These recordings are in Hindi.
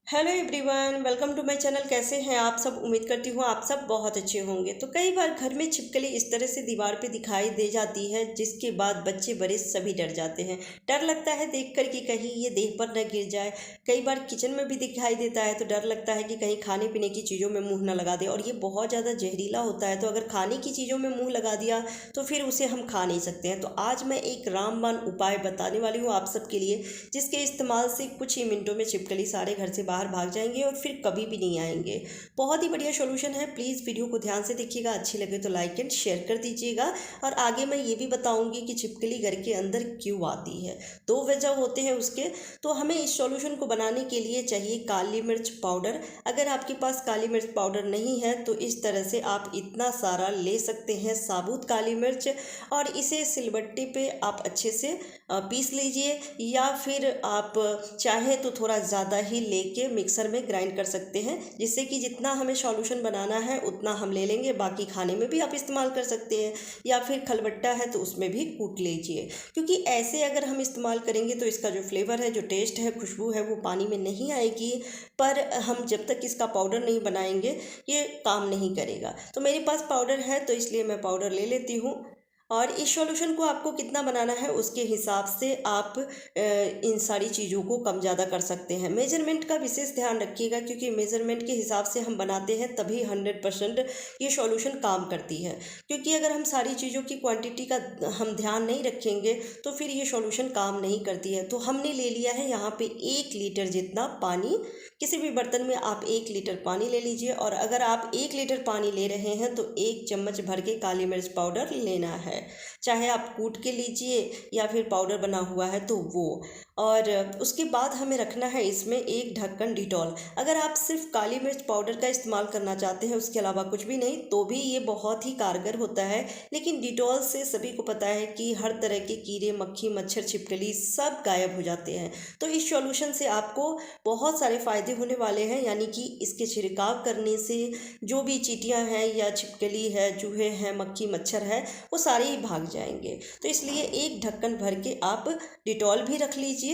Hello everyone, welcome to my channel. कैसे हैं आप सब? उम्मीद करती हूँ आप सब बहुत अच्छे होंगे। तो कई बार घर में छिपकली इस तरह से दीवार पे दिखाई दे जाती है जिसके बाद बच्चे बड़े सभी डर जाते हैं। डर लगता है देखकर कि कहीं ये देह पर न गिर जाए। कई बार किचन में भी दिखाई देता है तो डर लगता है कि कहीं खाने पीने की चीज़ों में मुँह न लगा दे, और ये बहुत ज़्यादा जहरीला होता है, तो अगर खाने की चीज़ों में मुँह लगा दिया तो फिर उसे हम खा नहीं सकते हैं। तो आज मैं एक रामबाण उपाय बताने वाली हूँ आप सबके लिए, जिसके इस्तेमाल से कुछ ही मिनटों में छिपकली सारे घर से बाहर भाग जाएंगे और फिर कभी भी नहीं आएंगे। बहुत ही बढ़िया सॉल्यूशन है। प्लीज़ वीडियो को ध्यान से देखिएगा, अच्छी लगे तो लाइक एंड शेयर कर दीजिएगा। और आगे मैं ये भी बताऊंगी कि छिपकली घर के अंदर क्यों आती है। दो वजह होते हैं उसके। तो हमें इस सॉल्यूशन को बनाने के लिए चाहिए काली मिर्च पाउडर। अगर आपके पास काली मिर्च पाउडर नहीं है तो इस तरह से आप इतना सारा ले सकते हैं साबुत काली मिर्च, और इसे सिलबट्टे पे आप अच्छे से पीस लीजिए, या फिर आप चाहे तो थोड़ा ज़्यादा ही लेके मिक्सर में ग्राइंड कर सकते हैं, जिससे कि जितना हमें सॉल्यूशन बनाना है उतना हम ले लेंगे। बाकी खाने में भी आप इस्तेमाल कर सकते हैं, या फिर खलबट्टा है तो उसमें भी कूट लीजिए। क्योंकि ऐसे अगर हम इस्तेमाल करेंगे तो इसका जो फ्लेवर है, जो टेस्ट है, खुशबू है, वो पानी में नहीं आएगी। पर हम जब तक इसका पाउडर नहीं बनाएंगे ये काम नहीं करेगा। तो मेरे पास पाउडर है तो इसलिए मैं पाउडर ले लेती हूँ। और इस सॉल्यूशन को आपको कितना बनाना है उसके हिसाब से आप इन सारी चीज़ों को कम ज़्यादा कर सकते हैं। मेजरमेंट का विशेष ध्यान रखिएगा, क्योंकि मेजरमेंट के हिसाब से हम बनाते हैं तभी 100% ये सॉल्यूशन काम करती है। क्योंकि अगर हम सारी चीज़ों की क्वांटिटी का हम ध्यान नहीं रखेंगे तो फिर ये सॉल्यूशन काम नहीं करती है। तो हमने ले लिया है यहाँ पे 1 लीटर जितना पानी। किसी भी बर्तन में आप 1 लीटर पानी ले लीजिए, और अगर आप 1 लीटर पानी ले रहे हैं तो 1 चम्मच भर के काली मिर्च पाउडर लेना है। चाहे आप कूट के लीजिए या फिर पाउडर बना हुआ है तो वो। और उसके बाद हमें रखना है इसमें 1 ढक्कन डिटॉल। अगर आप सिर्फ काली मिर्च पाउडर का इस्तेमाल करना चाहते हैं, उसके अलावा कुछ भी नहीं, तो भी ये बहुत ही कारगर होता है। लेकिन डिटॉल से सभी को पता है कि हर तरह के कीड़े, मक्खी, मच्छर, छिपकली सब गायब हो जाते हैं। तो इस सॉल्यूशन से आपको बहुत सारे फ़ायदे होने वाले हैं। यानी कि इसके छिड़काव करने से जो भी चींटियां हैं या छिपकली है, चूहे हैं, मक्खी, मच्छर है, वो सारे ही भाग जाएंगे। तो इसलिए 1 ढक्कन भर के आप डिटॉल भी रख लीजिए।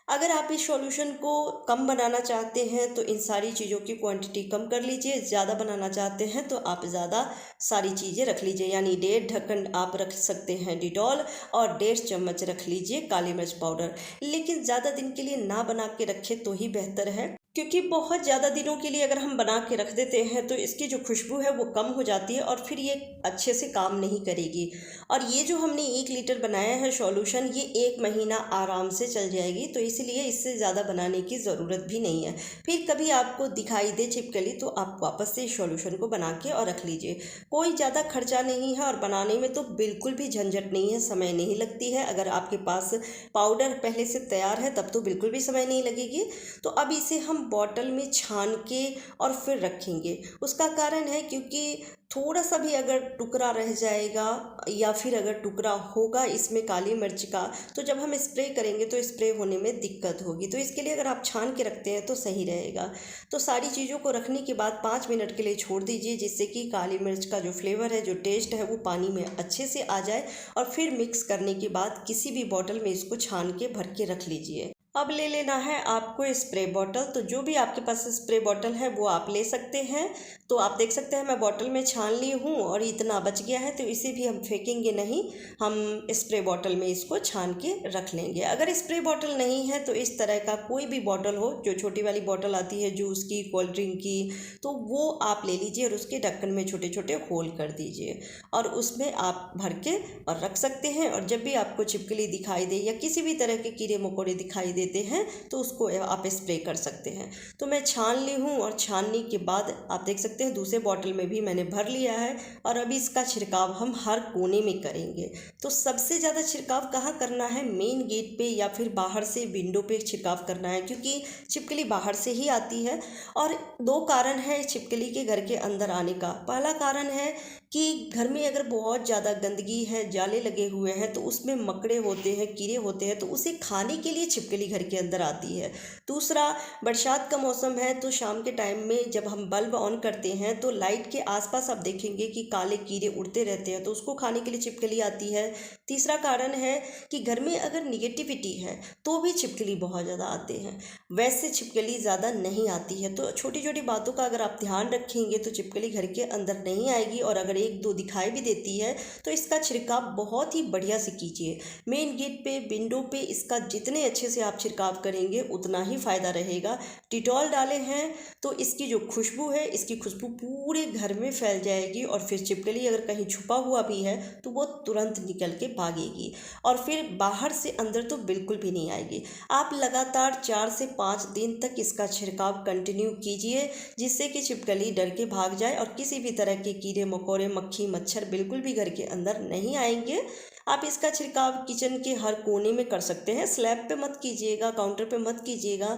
अगर आप इस सॉल्यूशन को कम बनाना चाहते हैं तो इन सारी चीज़ों की क्वांटिटी कम कर लीजिए। ज़्यादा बनाना चाहते हैं तो आप ज़्यादा सारी चीज़ें रख लीजिए। यानी 1.5 ढक्कन आप रख सकते हैं डिटॉल, और 1.5 चम्मच रख लीजिए काली मिर्च पाउडर। लेकिन ज़्यादा दिन के लिए ना बना के रखें तो ही बेहतर है, क्योंकि बहुत ज़्यादा दिनों के लिए अगर हम बना के रख देते हैं तो इसकी जो खुशबू है वो कम हो जाती है और फिर ये अच्छे से काम नहीं करेगी। और ये जो हमने 1 लीटर बनाया है सॉल्यूशन, ये 1 महीना आराम से चल जाएगी। तो इसलिए इससे ज़्यादा बनाने की ज़रूरत भी नहीं है। फिर कभी आपको दिखाई दे छिपकली तो आप वापस से इस सॉल्यूशन को बना के और रख लीजिए। कोई ज़्यादा खर्चा नहीं है, और बनाने में तो बिल्कुल भी झंझट नहीं है, समय नहीं लगती है। अगर आपके पास पाउडर पहले से तैयार है तब तो बिल्कुल भी समय नहीं लगेगी। तो अब इसे हम बॉटल में छान के और फिर रखेंगे। उसका कारण है क्योंकि थोड़ा सा भी अगर टुकड़ा रह जाएगा, या फिर अगर टुकड़ा होगा इसमें काली मिर्च का, तो जब हम स्प्रे करेंगे तो स्प्रे होने में दिक्कत होगी। तो इसके लिए अगर आप छान के रखते हैं तो सही रहेगा। तो सारी चीज़ों को रखने के बाद 5 मिनट के लिए छोड़ दीजिए, जिससे कि काली मिर्च का जो फ्लेवर है, जो टेस्ट है, वो पानी में अच्छे से आ जाए। और फिर मिक्स करने के बाद किसी भी बॉटल में इसको छान के भर के रख लीजिए। अब ले लेना है आपको स्प्रे बॉटल। तो जो भी आपके पास स्प्रे बॉटल है वो आप ले सकते हैं। तो आप देख सकते हैं मैं बॉटल में छान ली हूँ, और इतना बच गया है, तो इसे भी हम फेंकेंगे नहीं, हम स्प्रे बॉटल में इसको छान के रख लेंगे। अगर स्प्रे बॉटल नहीं है तो इस तरह का कोई भी बॉटल हो, जो छोटी वाली बॉटल आती है जूस की, कोल्ड ड्रिंक की, तो वो आप ले लीजिए और उसके ढक्कन में छोटे छोटे होल कर दीजिए, और उसमें आप भर के और रख सकते हैं। और जब भी आपको छिपकली दिखाई दे या किसी भी तरह के कीड़े मकोड़े दिखाई देते हैं तो उसको आप स्प्रे कर सकते हैं। तो मैं छान ली हूँ, और छानने के बाद आप देख सकते हैं दूसरे बॉटल में भी मैंने भर लिया है। और अभी इसका छिड़काव हम हर कोने में करेंगे। तो सबसे ज़्यादा छिड़काव कहाँ करना है? मेन गेट पे, या फिर बाहर से विंडो पे छिड़काव करना है, क्योंकि छिपकली बाहर से ही आती है। और 2 कारण है छिपकली के घर के अंदर आने का। पहला कारण है कि घर में अगर बहुत ज़्यादा गंदगी है, जाले लगे हुए हैं, तो उसमें मकड़े होते हैं, कीड़े होते हैं, तो उसे खाने के लिए छिपकली घर के अंदर आती है। दूसरा, बरसात का मौसम है तो शाम के टाइम में जब हम बल्ब ऑन करते हैं तो लाइट के आसपास आप देखेंगे कि काले कीड़े उड़ते रहते हैं, तो उसको खाने के लिए छिपकली आती है। तीसरा कारण है कि घर में अगर निगेटिविटी है तो भी छिपकली बहुत ज़्यादा आते हैं। वैसे छिपकली ज़्यादा नहीं आती है, तो छोटी छोटी बातों का अगर आप ध्यान रखेंगे तो छिपकली घर के अंदर नहीं आएगी। और अगर एक दो दिखाई भी देती है तो इसका छिड़काव बहुत ही बढ़िया से कीजिए। मेन गेट पे, विंडो पे इसका जितने अच्छे से आप छिड़काव करेंगे उतना ही फ़ायदा रहेगा। डिटॉल डाले हैं तो इसकी जो खुशबू है, इसकी खुशबू पूरे घर में फैल जाएगी और फिर छिपकली अगर कहीं छुपा हुआ भी है तो वो तुरंत निकल के भागेगी और फिर बाहर से अंदर तो बिल्कुल भी नहीं आएगी। आप लगातार 4 से 5 दिन तक इसका छिड़काव कंटिन्यू कीजिए, जिससे कि छिपकली डर के भाग जाए और किसी भी तरह के कीड़े मकोड़े, मक्खी, मच्छर बिल्कुल भी घर के अंदर नहीं आएंगे। आप इसका छिड़काव किचन के हर कोने में कर सकते हैं। स्लैब पे मत कीजिएगा, काउंटर पे मत कीजिएगा,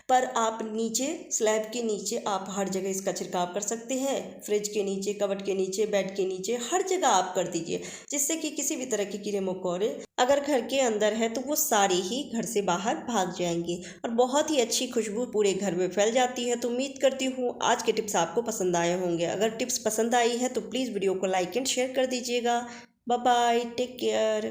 पर आप नीचे, स्लैब के नीचे आप हर जगह इसका छिड़काव कर सकते हैं। फ्रिज के नीचे, कबर्ड के नीचे, बेड के नीचे, हर जगह आप कर दीजिए, जिससे कि किसी भी तरह के कीड़े मकोड़े अगर घर के अंदर है तो वो सारे ही घर से बाहर भाग जाएंगे और बहुत ही अच्छी खुशबू पूरे घर में फैल जाती है। तो उम्मीद करती हूँ आज के टिप्स आपको पसंद आए होंगे। अगर टिप्स पसंद आई है तो प्लीज़ वीडियो को लाइक एंड शेयर कर दीजिएगा। Bye bye, take care.